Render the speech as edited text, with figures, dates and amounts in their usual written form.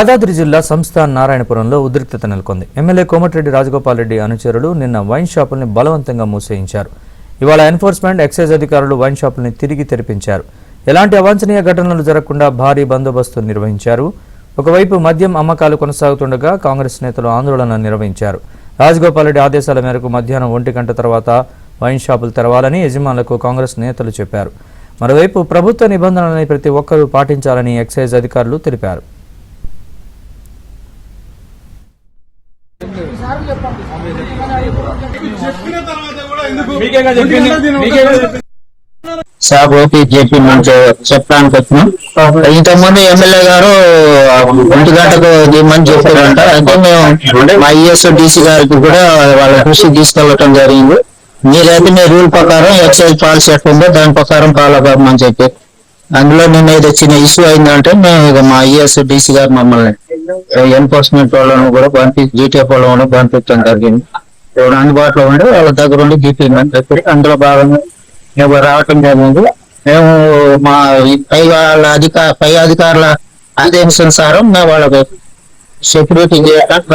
యాదాద్రి జిల్లా సంస్థాన్ నారాయణపురంలో ఉద్రిక్తత నెలకొంది. ఎమ్మెల్యే కోమటిరెడ్డి రాజగోపాల్ రెడ్డి అనుచరులు నిన్న వైన్ షాపుల్ని బలవంతంగా మూసేయించారు. ఇవాళ ఎన్ఫోర్స్మెంట్, ఎక్సైజ్ అధికారులు వైన్ షాపుల్ని తిరిగి తెరిపించారు. ఎలాంటి అవాంఛనీయ ఘటనలు జరగకుండా భారీ బందోబస్తు నిర్వహించారు. ఒకవైపు మద్యం అమ్మకాలు కొనసాగుతుండగా కాంగ్రెస్ నేతలు ఆందోళన నిర్వహించారు. రాజగోపాల్ రెడ్డి ఆదేశాల మేరకు మధ్యాహ్నం 1 గంట తర్వాత వైన్ షాపులు తెరవాలని యజమానులకు కాంగ్రెస్ నేతలు చెప్పారు. మరోవైపు ప్రభుత్వ నిబంధనలని ప్రతి ఒక్కరూ పాటించాలని ఎక్సైజ్ అధికారులు తెలిపారు. సాబ్ ఓపీ జేపీ నుంచి చెప్పడానికి వచ్చినాం. ఇంతకుముందు ఎమ్మెల్యే గారు 1 గంటకు దిమ్మని చెప్పారంట. అయితే మేము మా ఈఎస్ డీసీ గారికి కూడా వాళ్ళ దృష్టికి తీసుకెళ్ళటం జరిగింది. మీరైతే మీ రూల్ ప్రకారం ఎక్సైజ్ పాలసీ ఎట్లుందో దాని ప్రకారం ఫాలో అవ్వమని చెప్పి, అందులో నిన్న ఏదో చిన్న ఇష్యూ అయిందంటే మేము ఇక మా ఈఎస్ డీసీ గారు మమ్మల్ని ఎన్ఫోర్స్మెంట్ వాళ్ళను కూడా జీటీఎఫ్ వాళ్ళను పంపించడం జరిగింది. అందుబాటులో ఉండి వాళ్ళ దగ్గర ఉండి జీపీమని చెప్పి అందులో భాగంగా మేము రావటం జరిగింది. మేము మా పై అధికారుల ఆదేశానుసారం వాళ్ళకి సెక్యూరిటీ చేయడానికి